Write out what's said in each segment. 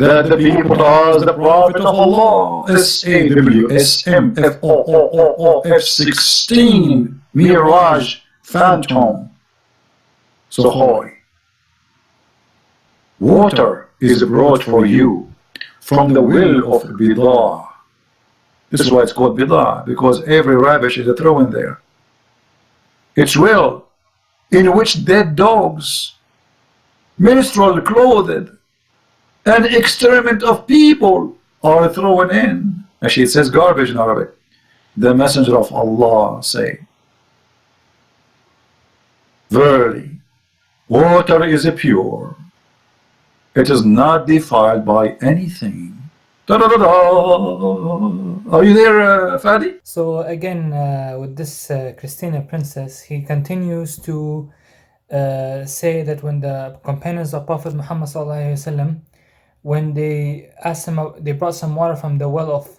that the people asked the Prophet of Allah, SAWFOOOF16 Mirage Phantom Sohoi, water is brought for you from the will of Budaa. This is why it's called Budaa, because every rubbish is thrown there. Its will, in which dead dogs, menstrual clothed, and excrement of people are thrown in. Actually, it says garbage in Arabic. The Messenger of Allah say, verily, water is pure. It is not defiled by anything. Da, da, da, da. Are you there, Fadi? So again, with this Christina princess, he continues to say that when the companions of Prophet Muhammad sallallahu alaihi wasallam, when they asked him, they brought some water from the well of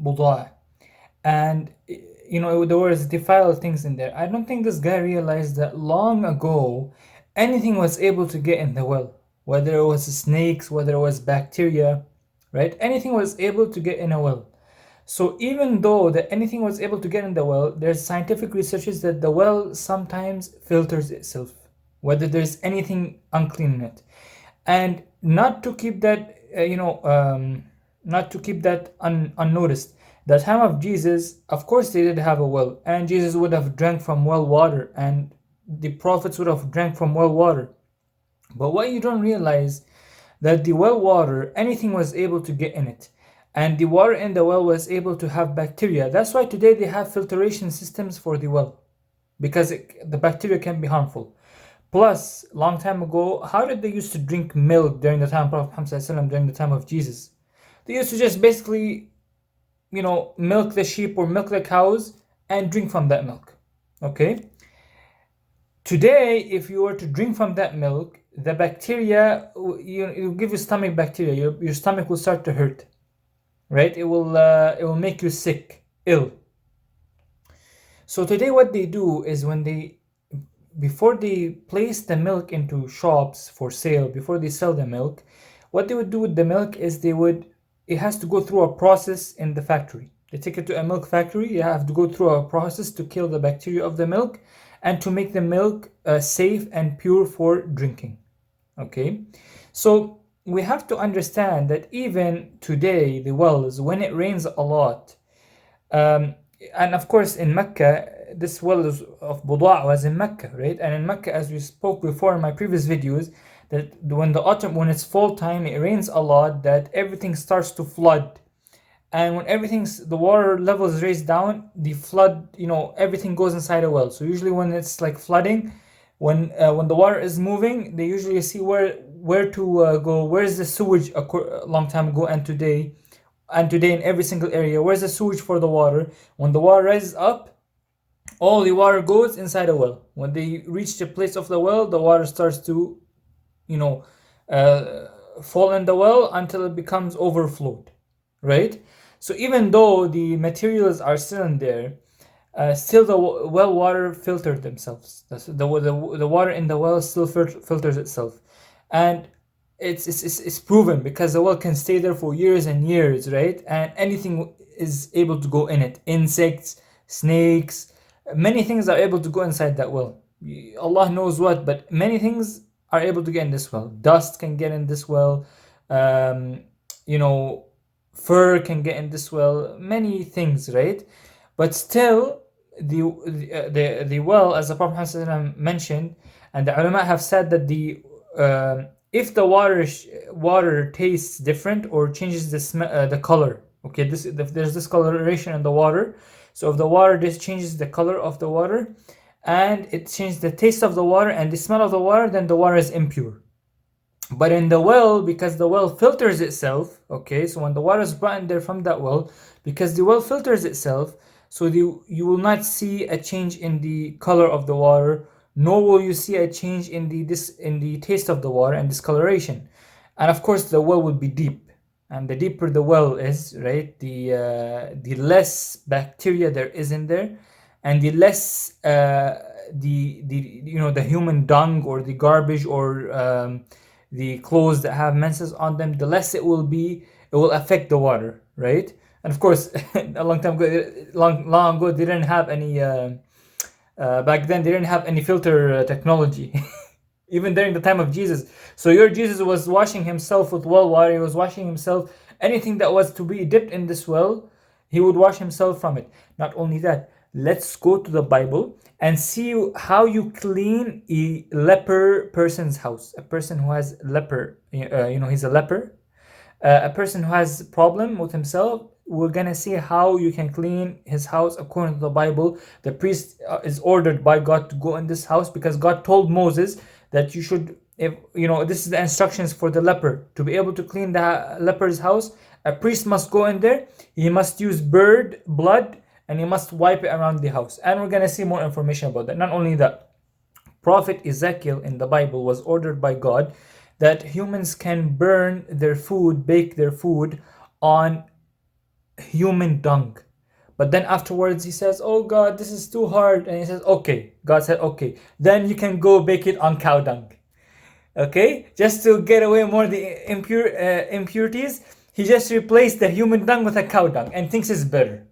Budaa, and there was defiled things in there. I don't think this guy realized that long ago anything was able to get in the well, whether it was snakes, whether it was bacteria, right? Anything was able to get in a well. So even though that anything was able to get in the well, there's scientific researches that the well sometimes filters itself, whether there's anything unclean in it. And not to keep that, unnoticed. The time of Jesus, of course, they did have a well, and Jesus would have drank from well water, and the prophets would have drank from well water. But what you don't realize, that the well water, anything was able to get in it, and the water in the well was able to have bacteria. That's why today they have filtration systems for the well, because the bacteria can be harmful. Plus, long time ago, how did they used to drink milk during the time of Prophet Muhammad, during the time of Jesus? They used to just basically, milk the sheep or milk the cows and drink from that milk. Okay? Today, if you were to drink from that milk, the bacteria, it will give you stomach bacteria. Your stomach will start to hurt, right? It will make you sick, ill. So today, what they do is before they place the milk into shops for sale, before they sell the milk, what they would do with the milk is it has to go through a process in the factory. They take it to a milk factory. You have to go through a process to kill the bacteria of the milk and to make the milk safe and pure for drinking. Okay, so we have to understand that even today, the wells, when it rains a lot, and of course in Mecca, this well of Budaa was in Mecca, right? And in Mecca, as we spoke before in my previous videos, that when it's fall time, it rains a lot, that everything starts to flood. And when the water level is raised down, the flood, everything goes inside a well. So usually when it's like flooding, when the water is moving, they usually see where to go. Where's the sewage a long time ago and today in every single area? Where's the sewage for the water? When the water rises up, all the water goes inside a well. When they reach the place of the well, the water starts to, fall in the well until it becomes overflowed, right? So even though the materials are still in there, still the well water filtered themselves. The water in the well still filters itself, and it's proven because the well can stay there for years and years, right? And anything is able to go in it. Insects, snakes, many things are able to go inside that well. Allah knows what, but many things are able to get in this well. Dust can get in this well. Fur can get in this well. Many things, right? But still, the well, as the Prophet ﷺ mentioned, and the ulama have said that if the water tastes different or changes the color, okay, there's discoloration in the water. So if the water changes the color of the water, and it changes the taste of the water and the smell of the water, then the water is impure. But in the well, because the well filters itself, okay, so when the water is brought in there from that well, because the well filters itself, so you will not see a change in the color of the water, nor will you see a change in the taste of the water and discoloration. And of course, the well will be deep, and the deeper the well is, right, the less bacteria there is in there, and the less the human dung or the garbage or the clothes that have menses on them, the less it will affect the water, right? And of course, a long time ago, long ago, they didn't have any. Back then, they didn't have any filter technology, even during the time of Jesus. So your Jesus was washing himself with well water. He was washing himself. Anything that was to be dipped in this well, he would wash himself from it. Not only that, let's go to the Bible and see how you clean a leper person's house. A person who has leper, he's a leper. A person who has problem with himself, we're gonna see how you can clean his house according to the Bible. The priest is ordered by God to go in this house because God told Moses that you should, if this is the instructions for the leper to be able to clean the leper's house. A priest must go in there. He must use bird blood and he must wipe it around the house. And we're gonna see more information about that. Not only that, Prophet Ezekiel in the Bible was ordered by God that humans can burn their food, bake their food on human dung. But then afterwards he says, oh God, this is too hard. And he says, okay. God said, okay, then you can go bake it on cow dung. Okay, just to get away more the impurities, he just replaced the human dung with a cow dung and thinks it's better.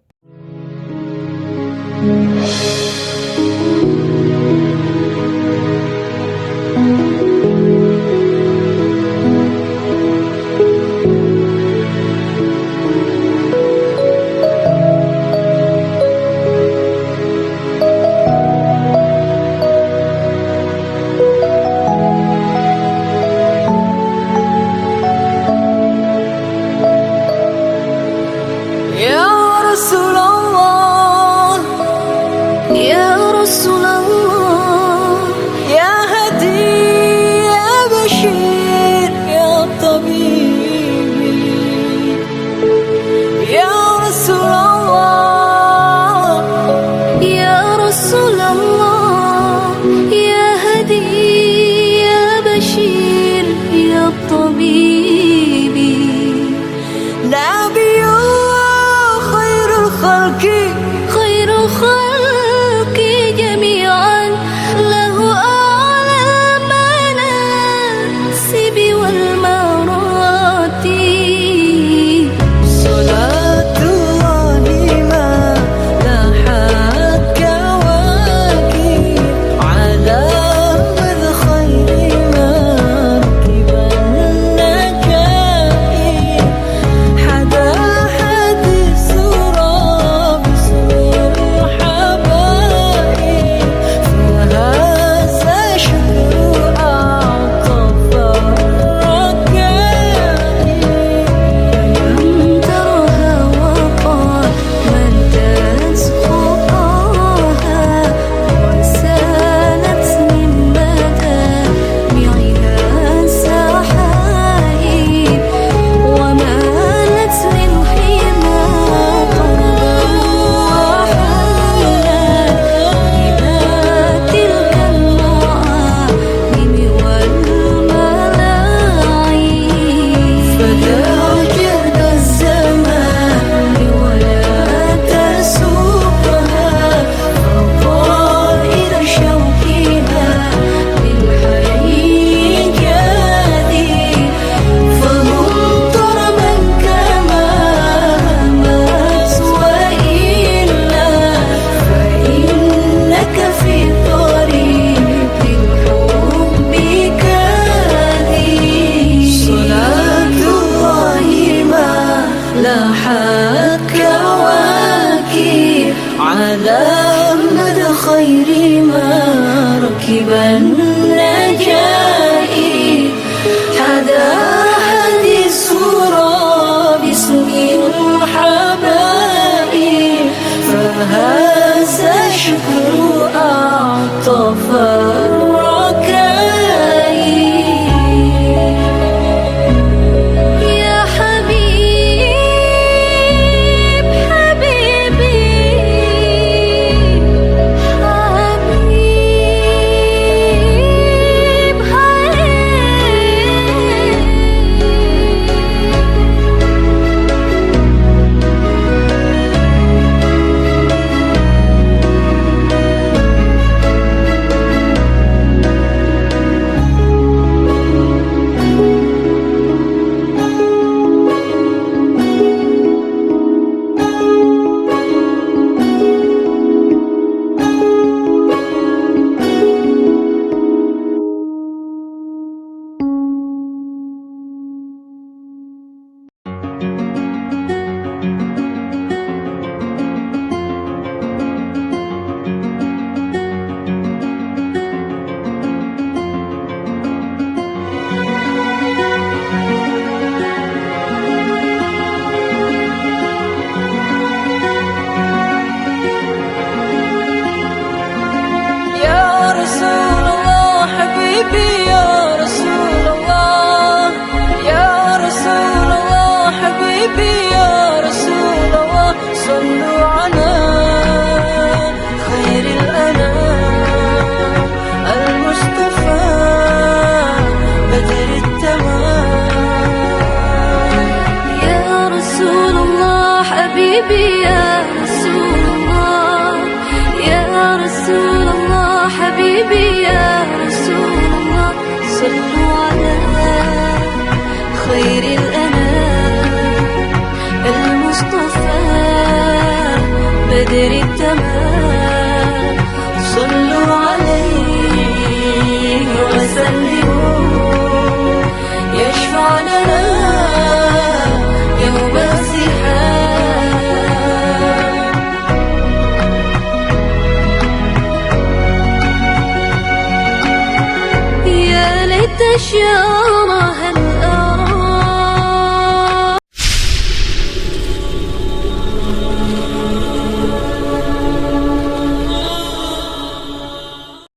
حبيبي يا رسول الله، يا رسول الله، حبيبي يا رسول الله، صلوا على خير الأنام المصطفى بدر التمام. يا رسول الله حبيبي يا رسول الله، يا رسول الله حبيبي يا رسول الله، صلوا على خير الأنام المصطفى بدر التمام. صلوا عليه وسلموا يشفع لنا يوم الزحام. يا ليت الشوق